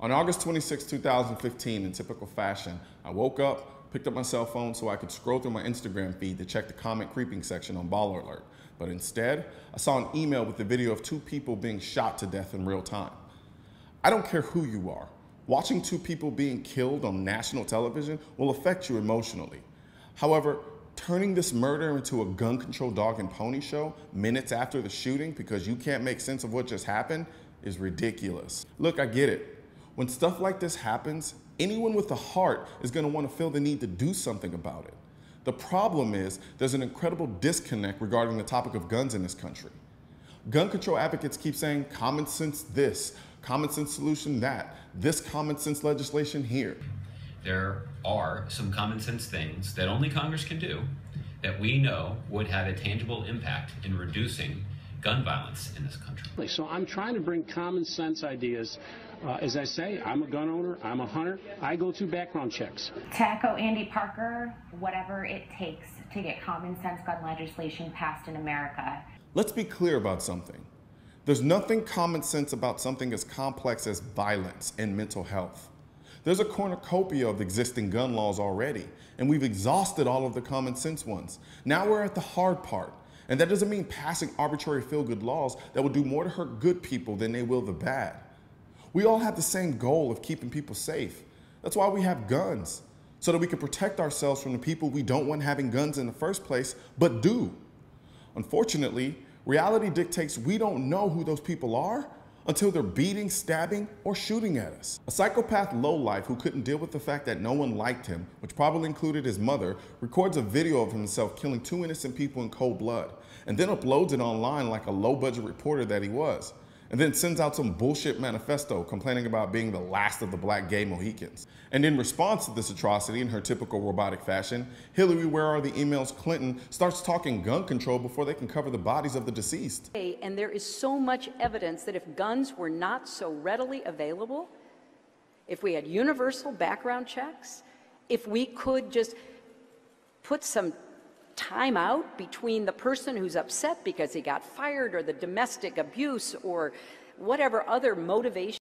On August 26, 2015, in typical fashion, I woke up, picked up my cell phone so I could scroll through my Instagram feed to check the comment creeping section on Baller Alert. But instead, I saw an email with the video of two people being shot to death in real time. I don't care who you are. Watching two people being killed on national television will affect you emotionally. However, turning this murder into a gun control dog and pony show minutes after the shooting because you can't make sense of what just happened is ridiculous. Look, I get it. When stuff like this happens, anyone with a heart is going to want to feel the need to do something about it. The problem is there's an incredible disconnect regarding the topic of guns in this country. Gun control advocates keep saying common sense this, common sense solution that, this common sense legislation here. There are some common sense things that only Congress can do that we know would have a tangible impact in reducing gun violence in this country. So I'm trying to bring common sense ideas. As I say, I'm a gun owner, I'm a hunter, I go through background checks. To echo Andy Parker, whatever it takes to get common sense gun legislation passed in America. Let's be clear about something. There's nothing common sense about something as complex as violence and mental health. There's a cornucopia of existing gun laws already, and we've exhausted all of the common sense ones. Now we're at the hard part, and that doesn't mean passing arbitrary feel-good laws that will do more to hurt good people than they will the bad. We all have the same goal of keeping people safe. That's why we have guns, so that we can protect ourselves from the people we don't want having guns in the first place, but do. Unfortunately, reality dictates we don't know who those people are until they're beating, stabbing, or shooting at us. A psychopath lowlife who couldn't deal with the fact that no one liked him, which probably included his mother, records a video of himself killing two innocent people in cold blood, and then uploads it online like a low-budget reporter that he was, and then sends out some bullshit manifesto complaining about being the last of the black gay Mohicans. And in response to this atrocity in her typical robotic fashion, Hillary, where are the emails Clinton, starts talking gun control before they can cover the bodies of the deceased. And there is so much evidence that if guns were not so readily available, if we had universal background checks, if we could just put some time out between the person who's upset because he got fired or the domestic abuse or whatever other motivation.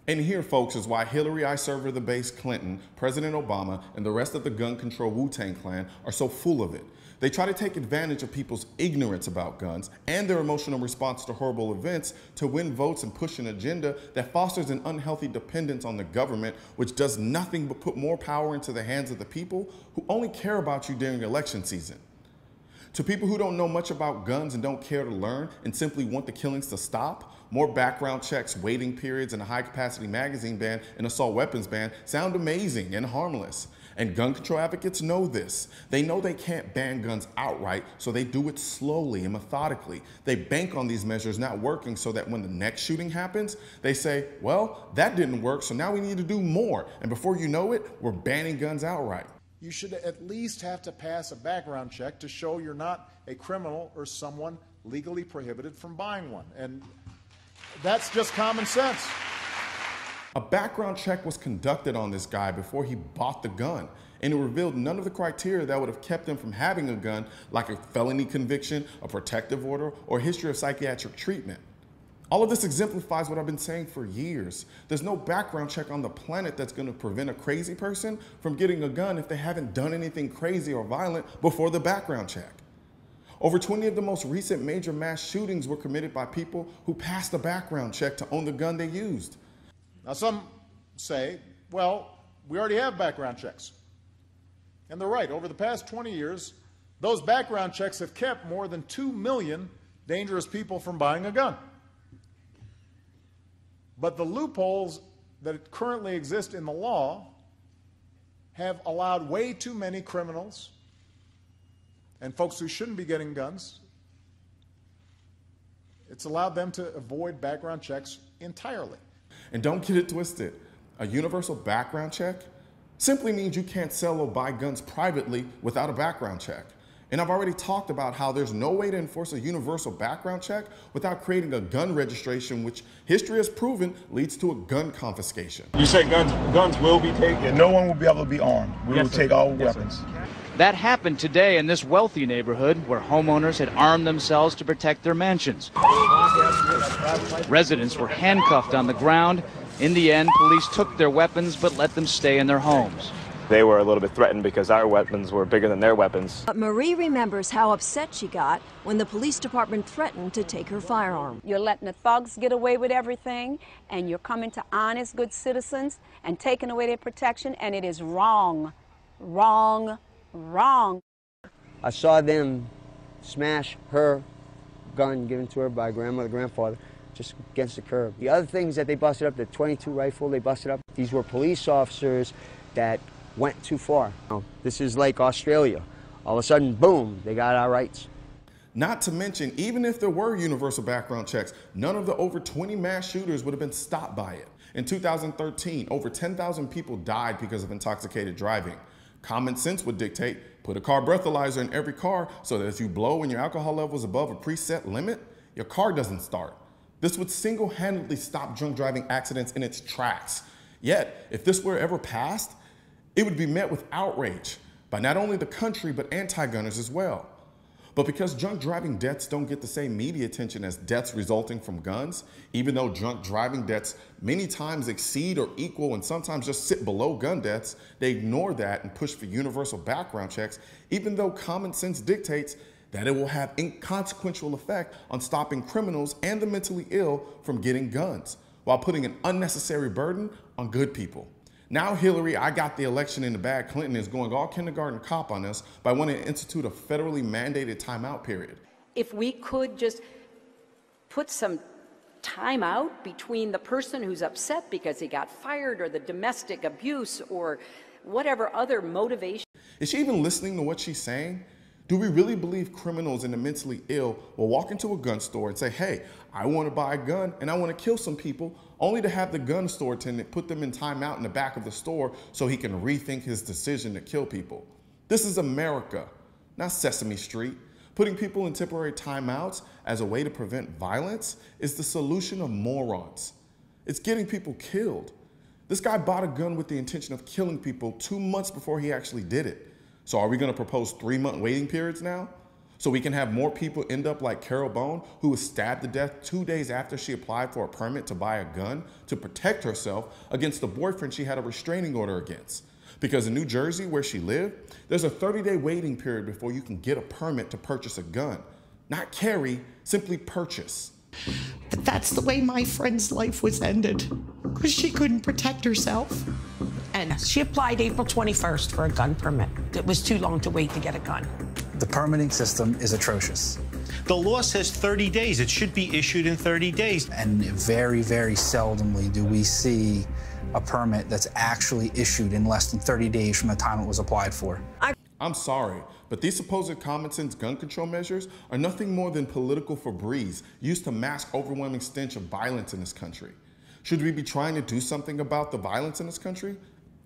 And here, folks, is why Hillary, I server the base Clinton, President Obama, and the rest of the gun control Wu-Tang clan are so full of it. They try to take advantage of people's ignorance about guns and their emotional response to horrible events to win votes and push an agenda that fosters an unhealthy dependence on the government, which does nothing but put more power into the hands of the people who only care about you during election season. To people who don't know much about guns and don't care to learn and simply want the killings to stop, more background checks, waiting periods, and a high-capacity magazine ban and assault weapons ban sound amazing and harmless. And gun control advocates know this. They know they can't ban guns outright, so they do it slowly and methodically. They bank on these measures not working so that when the next shooting happens, they say, well, that didn't work, so now we need to do more. And before you know it, we're banning guns outright. You should at least have to pass a background check to show you're not a criminal or someone legally prohibited from buying one. And that's just common sense. A background check was conducted on this guy before he bought the gun, and it revealed none of the criteria that would have kept him from having a gun, like a felony conviction, a protective order, or a history of psychiatric treatment. All of this exemplifies what I've been saying for years. There's no background check on the planet that's going to prevent a crazy person from getting a gun if they haven't done anything crazy or violent before the background check. Over 20 of the most recent major mass shootings were committed by people who passed a background check to own the gun they used. Now some say, well, we already have background checks. And they're right. Over the past 20 years, those background checks have kept more than 2 million dangerous people from buying a gun. But the loopholes that currently exist in the law have allowed way too many criminals and folks who shouldn't be getting guns. It's allowed them to avoid background checks entirely. And don't get it twisted. A universal background check simply means you can't sell or buy guns privately without a background check. And I've already talked about how there's no way to enforce a universal background check without creating a gun registration, which history has proven leads to a gun confiscation. You say guns will be taken? No one will be able to be armed. We will take all weapons. That happened today in this wealthy neighborhood where homeowners had armed themselves to protect their mansions. Residents were handcuffed on the ground, In the end, police took their weapons but let them stay in their homes. They were a little bit threatened because our weapons were bigger than their weapons. But Marie remembers how upset she got when the police department threatened to take her firearm. You're letting the thugs get away with everything, and you're coming to honest, good citizens and taking away their protection, and it is wrong, wrong, wrong. I saw them smash her gun given to her by grandmother, grandfather, just against the curb. The other things that they busted up, the .22 rifle they busted up, these were police officers that went too far. This is like Australia. All of a sudden, boom, they got our rights. Not to mention, even if there were universal background checks, none of the over 20 mass shooters would have been stopped by it. In 2013, over 10,000 people died because of intoxicated driving. Common sense would dictate, put a car breathalyzer in every car so that if you blow and your alcohol level is above a preset limit, your car doesn't start. This would single-handedly stop drunk driving accidents in its tracks. Yet, if this were ever passed, it would be met with outrage by not only the country, but anti-gunners as well. But because drunk driving deaths don't get the same media attention as deaths resulting from guns, even though drunk driving deaths many times exceed or equal and sometimes just sit below gun deaths, they ignore that and push for universal background checks, even though common sense dictates that it will have inconsequential effect on stopping criminals and the mentally ill from getting guns, while putting an unnecessary burden on good people. Now Hillary, I got the election in the bag, Clinton is going all kindergarten cop on us by wanting to institute a federally mandated timeout period. If we could just put some time out between the person who's upset because he got fired or the domestic abuse or whatever other motivation. Is she even listening to what she's saying? Do we really believe criminals and the mentally ill will walk into a gun store and say, hey, I want to buy a gun and I want to kill some people, only to have the gun store attendant put them in timeout in the back of the store so he can rethink his decision to kill people? This is America, not Sesame Street. Putting people in temporary timeouts as a way to prevent violence is the solution of morons. It's getting people killed. This guy bought a gun with the intention of killing people 2 months before he actually did it. So are we going to propose 3-month waiting periods now? So we can have more people end up like Carol Bone, who was stabbed to death 2 days after she applied for a permit to buy a gun to protect herself against the boyfriend she had a restraining order against. Because in New Jersey, where she lived, there's a 30-day waiting period before you can get a permit to purchase a gun. Not carry, simply purchase. But that's the way my friend's life was ended, because she couldn't protect herself. And she applied April 21st for a gun permit. It was too long to wait to get a gun. The permitting system is atrocious. The law says 30 days. It should be issued in 30 days. And very, very seldomly do we see a permit that's actually issued in less than 30 days from the time it was applied for. I'm sorry, but these supposed common sense gun control measures are nothing more than political Febreze used to mask overwhelming stench of violence in this country. Should we be trying to do something about the violence in this country?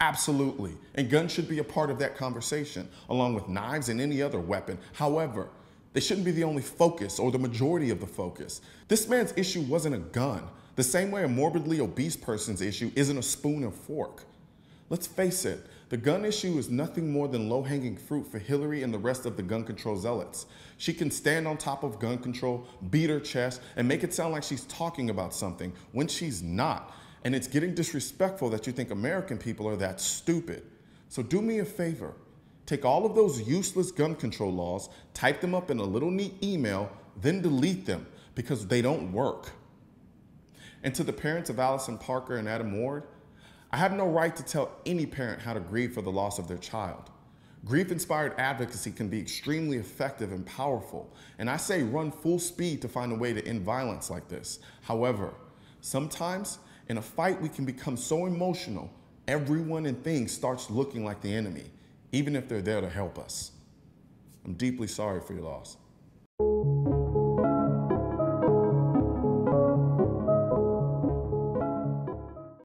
Absolutely, and guns should be a part of that conversation, along with knives and any other weapon. However, they shouldn't be the only focus or the majority of the focus. This man's issue wasn't a gun, the same way a morbidly obese person's issue isn't a spoon and fork. Let's face it, the gun issue is nothing more than low-hanging fruit for Hillary and the rest of the gun control zealots. She can stand on top of gun control, beat her chest, and make it sound like she's talking about something when she's not. And it's getting disrespectful that you think American people are that stupid. So do me a favor. Take all of those useless gun control laws, type them up in a little neat email, then delete them because they don't work. And to the parents of Allison Parker and Adam Ward, I have no right to tell any parent how to grieve for the loss of their child. Grief-inspired advocacy can be extremely effective and powerful, and I say run full speed to find a way to end violence like this. However, sometimes in a fight we can become so emotional, everyone and things starts looking like the enemy, even if they're there to help us. I'm deeply sorry for your loss.